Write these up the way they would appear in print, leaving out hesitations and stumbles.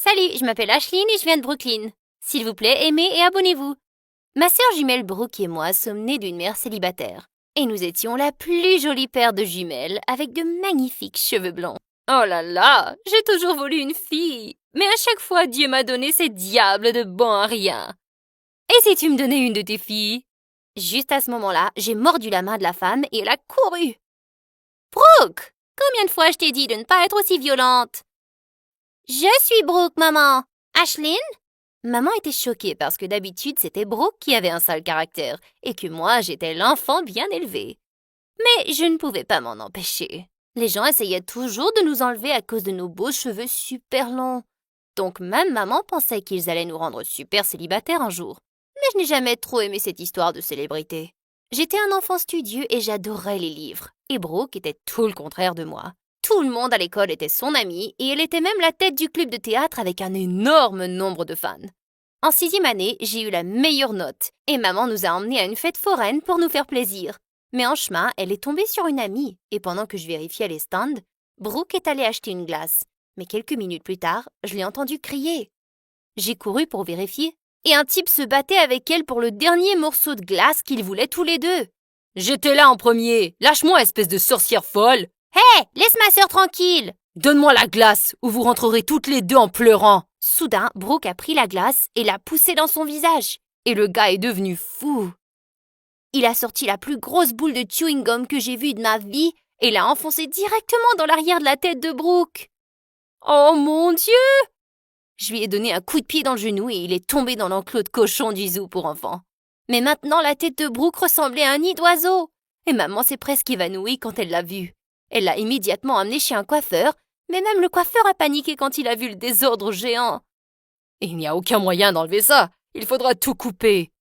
Salut, je m'appelle Ashlyn et je viens de Brooklyn. S'il vous plaît, aimez et abonnez-vous. Ma sœur jumelle Brooke et moi sommes nées d'une mère célibataire. Et nous étions la plus jolie paire de jumelles avec de magnifiques cheveux blancs. Oh là là, j'ai toujours voulu une fille. Mais à chaque fois, Dieu m'a donné ces diables de bons à rien. Et si tu me donnais une de tes filles? Juste à ce moment-là, j'ai mordu la main de la femme et elle a couru. Brooke, combien de fois je t'ai dit de ne pas être aussi violente? Je suis Brooke, maman. Ashlyn? Maman était choquée parce que d'habitude, c'était Brooke qui avait un sale caractère et que moi, j'étais l'enfant bien élevé. Mais je ne pouvais pas m'en empêcher. Les gens essayaient toujours de nous enlever à cause de nos beaux cheveux super longs. Donc même maman pensait qu'ils allaient nous rendre super célibataires un jour. Mais je n'ai jamais trop aimé cette histoire de célébrité. J'étais un enfant studieux et j'adorais les livres. Et Brooke était tout le contraire de moi. Tout le monde à l'école était son amie et elle était même la tête du club de théâtre avec un énorme nombre de fans. En 6e année, j'ai eu la meilleure note et maman nous a emmenés à une fête foraine pour nous faire plaisir. Mais en chemin, elle est tombée sur une amie et pendant que je vérifiais les stands, Brooke est allée acheter une glace. Mais quelques minutes plus tard, je l'ai entendue crier. J'ai couru pour vérifier et un type se battait avec elle pour le dernier morceau de glace qu'ils voulaient tous les deux. J'étais là en premier. Lâche-moi, espèce de sorcière folle. Hé, laisse ma sœur tranquille. Donne-moi la glace ou vous rentrerez toutes les deux en pleurant. Soudain, Brooke a pris la glace et l'a poussée dans son visage. Et le gars est devenu fou. Il a sorti la plus grosse boule de chewing-gum que j'ai vue de ma vie et l'a enfoncée directement dans l'arrière de la tête de Brooke. Oh mon Dieu! Je lui ai donné un coup de pied dans le genou et il est tombé dans l'enclos de cochon du zoo pour enfants. Mais maintenant, la tête de Brooke ressemblait à un nid d'oiseau. Et maman s'est presque évanouie quand elle l'a vu. Elle l'a immédiatement amené chez un coiffeur, mais même le coiffeur a paniqué quand il a vu le désordre géant. Il n'y a aucun moyen d'enlever ça. Il faudra tout couper.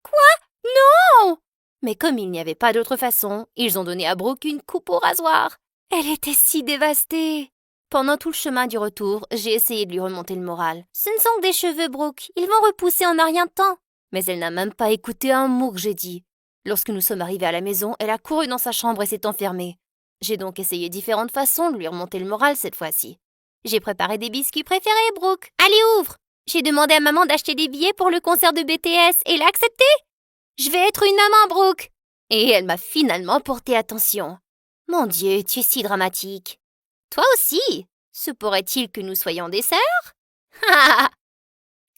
Quoi? Non! Mais comme il n'y avait pas d'autre façon, ils ont donné à Brooke une coupe au rasoir. Elle était si dévastée. Pendant tout le chemin du retour, j'ai essayé de lui remonter le moral. Ce ne sont que des cheveux, Brooke. Ils vont repousser en un rien de temps. Mais elle n'a même pas écouté un mot que j'ai dit. Lorsque nous sommes arrivés à la maison, elle a couru dans sa chambre et s'est enfermée. J'ai donc essayé différentes façons de lui remonter le moral cette fois-ci. J'ai préparé des biscuits préférés, Brooke. Allez, ouvre! J'ai demandé à maman d'acheter des billets pour le concert de BTS et elle a accepté. Je vais être une maman, Brooke. Et elle m'a finalement porté attention. Mon Dieu, tu es si dramatique. Toi aussi. Se pourrait-il que nous soyons des sœurs?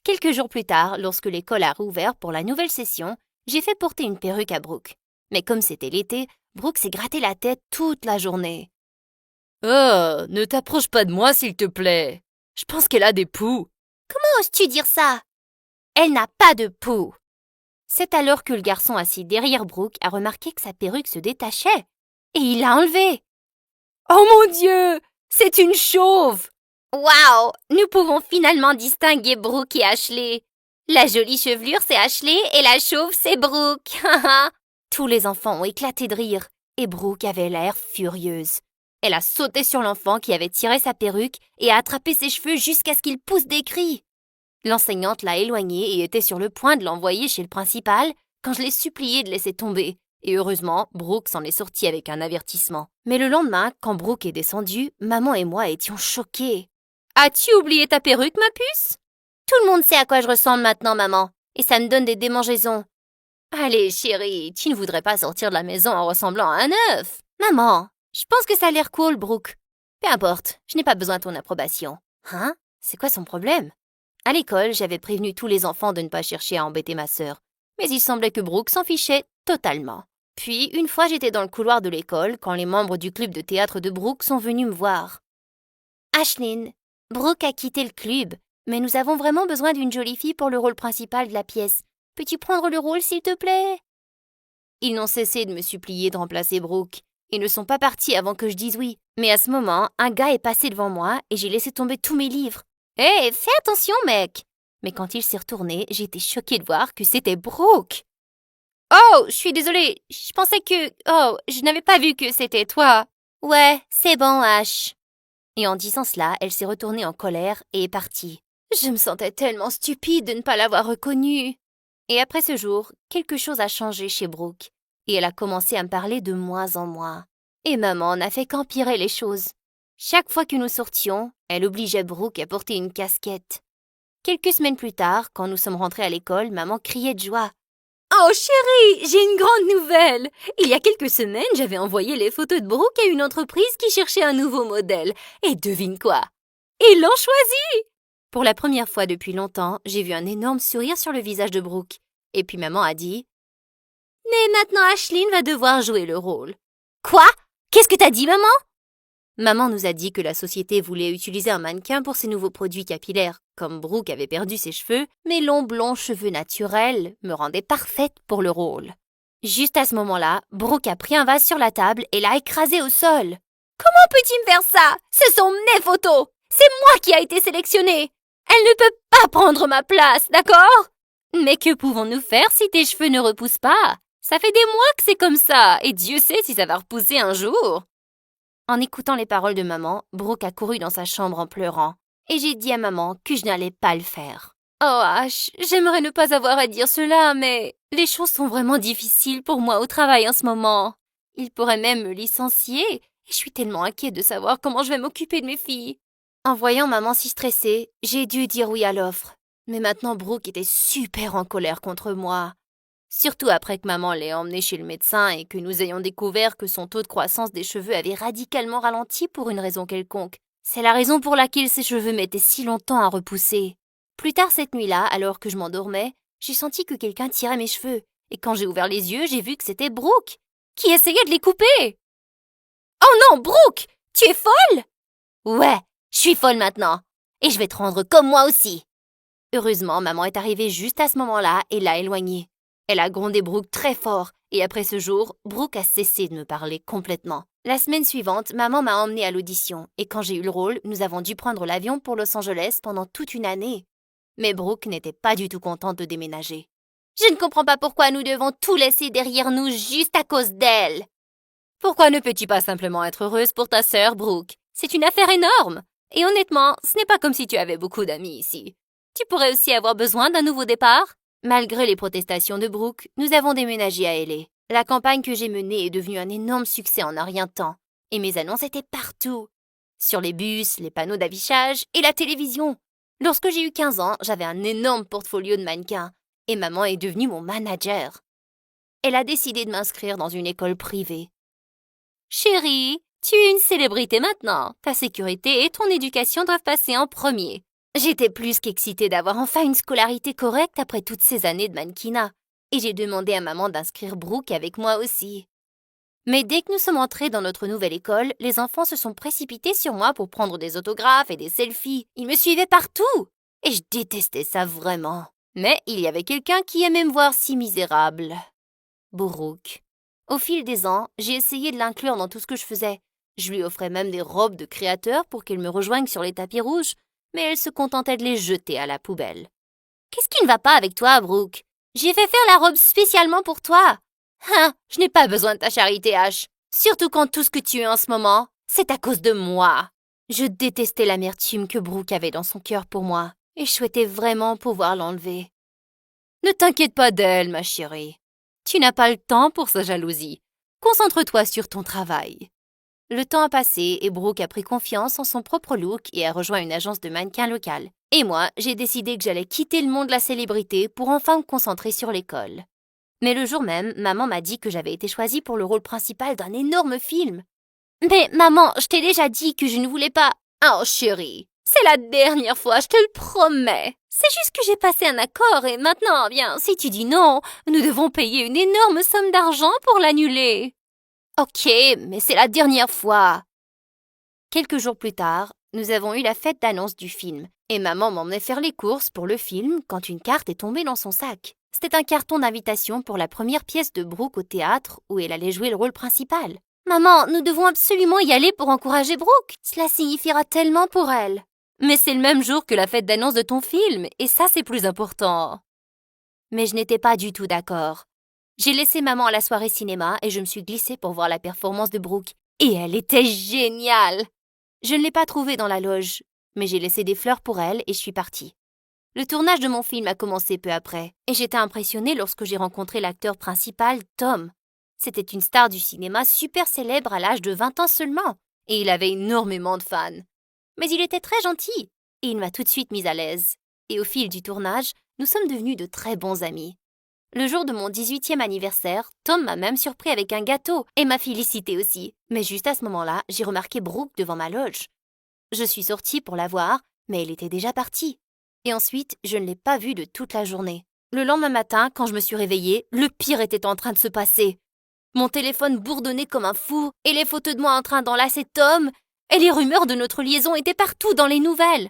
Quelques jours plus tard, lorsque l'école a rouvert pour la nouvelle session, j'ai fait porter une perruque à Brooke. Mais comme c'était l'été, Brooke s'est gratté la tête toute la journée. Oh, ne t'approche pas de moi, s'il te plaît. Je pense qu'elle a des poux. Comment oses-tu dire ça? Elle n'a pas de poux. C'est alors que le garçon assis derrière Brooke a remarqué que sa perruque se détachait. Et il l'a enlevée. Oh mon Dieu! C'est une chauve! Waouh! Nous pouvons finalement distinguer Brooke et Ashley. La jolie chevelure, c'est Ashley et la chauve, c'est Brooke. Tous les enfants ont éclaté de rire et Brooke avait l'air furieuse. Elle a sauté sur l'enfant qui avait tiré sa perruque et a attrapé ses cheveux jusqu'à ce qu'il pousse des cris. L'enseignante l'a éloignée et était sur le point de l'envoyer chez le principal quand je l'ai supplié de laisser tomber. Et heureusement, Brooke s'en est sortie avec un avertissement. Mais le lendemain, quand Brooke est descendue, maman et moi étions choqués. As-tu oublié ta perruque, ma puce? Tout le monde sait à quoi je ressemble maintenant, maman. Et ça me donne des démangeaisons. Allez, chérie, tu ne voudrais pas sortir de la maison en ressemblant à un œuf? Maman, je pense que ça a l'air cool, Brooke. Peu importe, je n'ai pas besoin de ton approbation. Hein? C'est quoi son problème? À l'école, j'avais prévenu tous les enfants de ne pas chercher à embêter ma sœur. Mais il semblait que Brooke s'en fichait totalement. Puis, une fois, j'étais dans le couloir de l'école quand les membres du club de théâtre de Brooke sont venus me voir. Ashlyn, Brooke a quitté le club, mais nous avons vraiment besoin d'une jolie fille pour le rôle principal de la pièce. Peux-tu prendre le rôle, s'il te plaît? Ils n'ont cessé de me supplier de remplacer Brooke et ne sont pas partis avant que je dise oui. Mais à ce moment, un gars est passé devant moi et j'ai laissé tomber tous mes livres. Hé, fais attention, mec! Mais quand il s'est retourné, j'ai été choquée de voir que c'était Brooke. Oh, je suis désolée, je pensais que... Oh, je n'avais pas vu que c'était toi. Ouais, c'est bon, Ash. Et en disant cela, elle s'est retournée en colère et est partie. Je me sentais tellement stupide de ne pas l'avoir reconnue. Et après ce jour, quelque chose a changé chez Brooke. Et elle a commencé à me parler de moins en moins. Et maman n'a fait qu'empirer les choses. Chaque fois que nous sortions, elle obligeait Brooke à porter une casquette. Quelques semaines plus tard, quand nous sommes rentrés à l'école, maman criait de joie. « Oh chérie, j'ai une grande nouvelle! Il y a quelques semaines, j'avais envoyé les photos de Brooke à une entreprise qui cherchait un nouveau modèle. Et devine quoi? Ils l'ont choisi! » Pour la première fois depuis longtemps, j'ai vu un énorme sourire sur le visage de Brooke. Et puis maman a dit « Mais maintenant Ashlyn va devoir jouer le rôle. »« Quoi? Qu'est-ce que t'as dit, maman? » Maman nous a dit que la société voulait utiliser un mannequin pour ses nouveaux produits capillaires. Comme Brooke avait perdu ses cheveux, mes longs blonds cheveux naturels me rendaient parfaite pour le rôle. Juste à ce moment-là, Brooke a pris un vase sur la table et l'a écrasé au sol. « Comment peux-tu me faire ça? Ce sont mes photos! C'est moi qui a été sélectionnée! Elle ne peut pas prendre ma place, d'accord? Mais que pouvons-nous faire si tes cheveux ne repoussent pas? Ça fait des mois que c'est comme ça, et Dieu sait si ça va repousser un jour. » En écoutant les paroles de maman, Brooke a couru dans sa chambre en pleurant. Et j'ai dit à maman que je n'allais pas le faire. « Oh Ash, j'aimerais ne pas avoir à dire cela, mais les choses sont vraiment difficiles pour moi au travail en ce moment. Ils pourraient même me licencier, et je suis tellement inquiète de savoir comment je vais m'occuper de mes filles. » En voyant maman si stressée, j'ai dû dire oui à l'offre. Mais maintenant Brooke était super en colère contre moi. Surtout après que maman l'ait emmenée chez le médecin et que nous ayons découvert que son taux de croissance des cheveux avait radicalement ralenti pour une raison quelconque. C'est la raison pour laquelle ses cheveux mettaient si longtemps à repousser. Plus tard cette nuit-là, alors que je m'endormais, j'ai senti que quelqu'un tirait mes cheveux. Et quand j'ai ouvert les yeux, j'ai vu que c'était Brooke, qui essayait de les couper. « Oh non, Brooke! Tu es folle? » »« Ouais, je suis folle maintenant. Et je vais te rendre comme moi aussi. » Heureusement, maman est arrivée juste à ce moment-là et l'a éloignée. Elle a grondé Brooke très fort, et après ce jour, Brooke a cessé de me parler complètement. La semaine suivante, maman m'a emmenée à l'audition, et quand j'ai eu le rôle, nous avons dû prendre l'avion pour Los Angeles pendant toute une année. Mais Brooke n'était pas du tout contente de déménager. « Je ne comprends pas pourquoi nous devons tout laisser derrière nous juste à cause d'elle. »« Pourquoi ne peux-tu pas simplement être heureuse pour ta sœur, Brooke? C'est une affaire énorme. Et honnêtement, ce n'est pas comme si tu avais beaucoup d'amis ici. Tu pourrais aussi avoir besoin d'un nouveau départ. » Malgré les protestations de Brooke, nous avons déménagé à LA. La campagne que j'ai menée est devenue un énorme succès en un rien de temps. Et mes annonces étaient partout. Sur les bus, les panneaux d'affichage et la télévision. Lorsque j'ai eu 15 ans, j'avais un énorme portfolio de mannequins. Et maman est devenue mon manager. Elle a décidé de m'inscrire dans une école privée. « Chérie, tu es une célébrité maintenant. Ta sécurité et ton éducation doivent passer en premier. » J'étais plus qu'excitée d'avoir enfin une scolarité correcte après toutes ces années de mannequinat, et j'ai demandé à maman d'inscrire Brooke avec moi aussi. Mais dès que nous sommes entrés dans notre nouvelle école, les enfants se sont précipités sur moi pour prendre des autographes et des selfies. Ils me suivaient partout, et je détestais ça vraiment. Mais il y avait quelqu'un qui aimait me voir si misérable. Brooke. Au fil des ans, j'ai essayé de l'inclure dans tout ce que je faisais. Je lui offrais même des robes de créateur pour qu'elle me rejoigne sur les tapis rouges, mais elle se contentait de les jeter à la poubelle. « Qu'est-ce qui ne va pas avec toi, Brooke? J'ai fait faire la robe spécialement pour toi. »« Hein, je n'ai pas besoin de ta charité, Ash. Surtout quand tout ce que tu es en ce moment, c'est à cause de moi. » Je détestais l'amertume que Brooke avait dans son cœur pour moi, et je souhaitais vraiment pouvoir l'enlever. « Ne t'inquiète pas d'elle, ma chérie. Tu n'as pas le temps pour sa jalousie. Concentre-toi sur ton travail. » Le temps a passé et Brooke a pris confiance en son propre look et a rejoint une agence de mannequins locale. Et moi, j'ai décidé que j'allais quitter le monde de la célébrité pour enfin me concentrer sur l'école. Mais le jour même, maman m'a dit que j'avais été choisie pour le rôle principal d'un énorme film. « Mais maman, je t'ai déjà dit que je ne voulais pas... »« Oh chérie, c'est la dernière fois, je te le promets. C'est juste que j'ai passé un accord et maintenant, bien, si tu dis non, nous devons payer une énorme somme d'argent pour l'annuler. » Ok, mais c'est la dernière fois. Quelques jours plus tard, nous avons eu la fête d'annonce du film et maman m'emmenait faire les courses pour le film quand une carte est tombée dans son sac. C'était un carton d'invitation pour la première pièce de Brooke au théâtre où elle allait jouer le rôle principal. « Maman, nous devons absolument y aller pour encourager Brooke. Cela signifiera tellement pour elle. »« Mais c'est le même jour que la fête d'annonce de ton film et ça c'est plus important. » Mais je n'étais pas du tout d'accord. J'ai laissé maman à la soirée cinéma et je me suis glissée pour voir la performance de Brooke. Et elle était géniale! Je ne l'ai pas trouvée dans la loge, mais j'ai laissé des fleurs pour elle et je suis partie. Le tournage de mon film a commencé peu après et j'étais impressionnée lorsque j'ai rencontré l'acteur principal, Tom. C'était une star du cinéma super célèbre à l'âge de 20 ans seulement. et il avait énormément de fans. Mais il était très gentil et il m'a tout de suite mise à l'aise. Et au fil du tournage, nous sommes devenus de très bons amis. Le jour de mon 18e anniversaire, Tom m'a même surpris avec un gâteau et m'a félicité aussi. Mais juste à ce moment-là, j'ai remarqué Brooke devant ma loge. Je suis sortie pour la voir, mais elle était déjà partie. Et ensuite, je ne l'ai pas vue de toute la journée. Le lendemain matin, quand je me suis réveillée, le pire était en train de se passer. Mon téléphone bourdonnait comme un fou, et les photos de moi en train d'enlacer Tom, et les rumeurs de notre liaison étaient partout dans les nouvelles.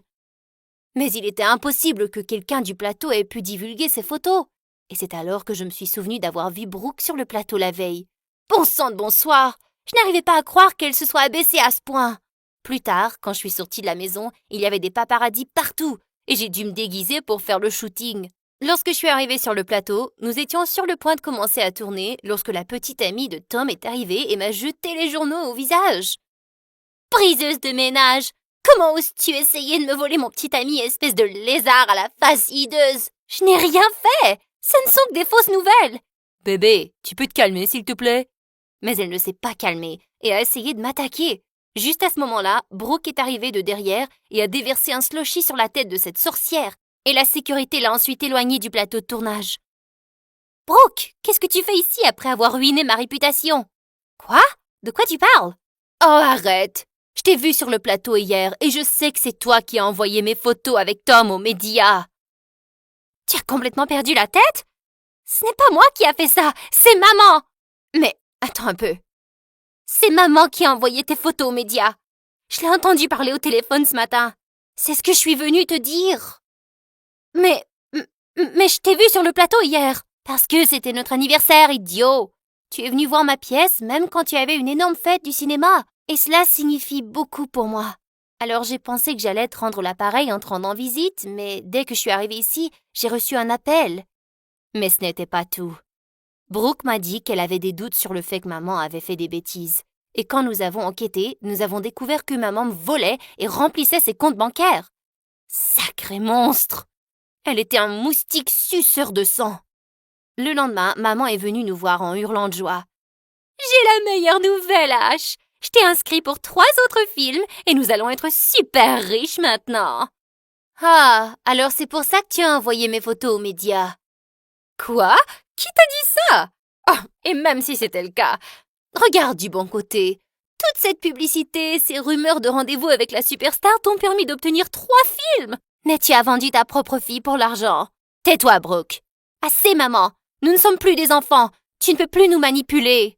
Mais il était impossible que quelqu'un du plateau ait pu divulguer ces photos. Et c'est alors que je me suis souvenue d'avoir vu Brooke sur le plateau la veille. Bon sang de bonsoir! Je n'arrivais pas à croire qu'elle se soit abaissée à ce point. Plus tard, quand je suis sortie de la maison, il y avait des paparazzis partout, et j'ai dû me déguiser pour faire le shooting. Lorsque je suis arrivée sur le plateau, nous étions sur le point de commencer à tourner lorsque la petite amie de Tom est arrivée et m'a jeté les journaux au visage. Briseuse de ménage! Comment oses-tu essayer de me voler mon petit ami, espèce de lézard à la face hideuse? Je n'ai rien fait! Ce ne sont que des fausses nouvelles! Bébé, tu peux te calmer, s'il te plaît? Mais elle ne s'est pas calmée et a essayé de m'attaquer. Juste à ce moment-là, Brooke est arrivée de derrière et a déversé un slushy sur la tête de cette sorcière. Et la sécurité l'a ensuite éloignée du plateau de tournage. Brooke, qu'est-ce que tu fais ici après avoir ruiné ma réputation? Quoi? De quoi tu parles? Oh, arrête! Je t'ai vu sur le plateau hier et je sais que c'est toi qui as envoyé mes photos avec Tom aux médias. Tu as complètement perdu la tête? Ce n'est pas moi qui a fait ça, c'est maman! Mais, attends un peu. C'est maman qui a envoyé tes photos aux médias. Je l'ai entendu parler au téléphone ce matin. C'est ce que je suis venue te dire. Mais je t'ai vu sur le plateau hier. Parce que c'était notre anniversaire, idiot. Tu es venu voir ma pièce même quand tu avais une énorme fête du cinéma. Et cela signifie beaucoup pour moi. Alors j'ai pensé que j'allais te rendre l'appareil en te rendant visite, mais dès que je suis arrivée ici, j'ai reçu un appel. Mais ce n'était pas tout. Brooke m'a dit qu'elle avait des doutes sur le fait que maman avait fait des bêtises. Et quand nous avons enquêté, nous avons découvert que maman me volait et remplissait ses comptes bancaires. Sacré monstre! Elle était un moustique suceur de sang. Le lendemain, maman est venue nous voir en hurlant de joie. « J'ai la meilleure nouvelle, Ash! Je t'ai inscrit pour 3 autres films et nous allons être super riches maintenant. » Ah, alors c'est pour ça que tu as envoyé mes photos aux médias. Quoi? Qui t'a dit ça? Oh, et même si c'était le cas, regarde du bon côté. Toute cette publicité, ces rumeurs de rendez-vous avec la superstar t'ont permis d'obtenir 3 films. Mais tu as vendu ta propre fille pour l'argent. Tais-toi, Brooke. Assez, maman. Nous ne sommes plus des enfants. Tu ne peux plus nous manipuler.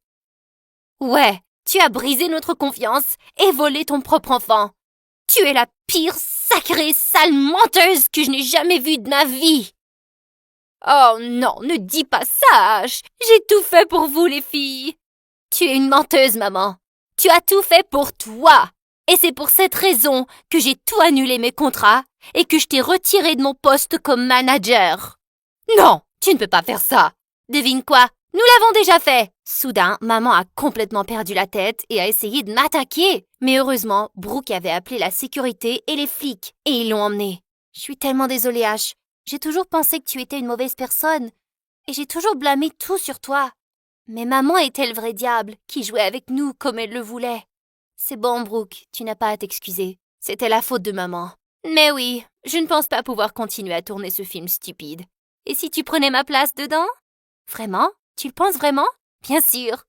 Ouais, tu as brisé notre confiance et volé ton propre enfant. Tu es la pire, sacrée, sale menteuse que je n'ai jamais vue de ma vie. Oh non, ne dis pas ça, Ash. J'ai tout fait pour vous, les filles. Tu es une menteuse, maman. Tu as tout fait pour toi. Et c'est pour cette raison que j'ai tout annulé mes contrats et que je t'ai retiré de mon poste comme manager. Non, tu ne peux pas faire ça. Devine quoi? Nous l'avons déjà fait. Soudain, maman a complètement perdu la tête et a essayé de m'attaquer. Mais heureusement, Brooke avait appelé la sécurité et les flics et ils l'ont emmenée. Je suis tellement désolée, Ash. J'ai toujours pensé que tu étais une mauvaise personne et j'ai toujours blâmé tout sur toi. Mais maman était le vrai diable qui jouait avec nous comme elle le voulait. C'est bon, Brooke, tu n'as pas à t'excuser. C'était la faute de maman. Mais oui, je ne pense pas pouvoir continuer à tourner ce film stupide. Et si tu prenais ma place dedans? Vraiment? Tu le penses vraiment? Bien sûr.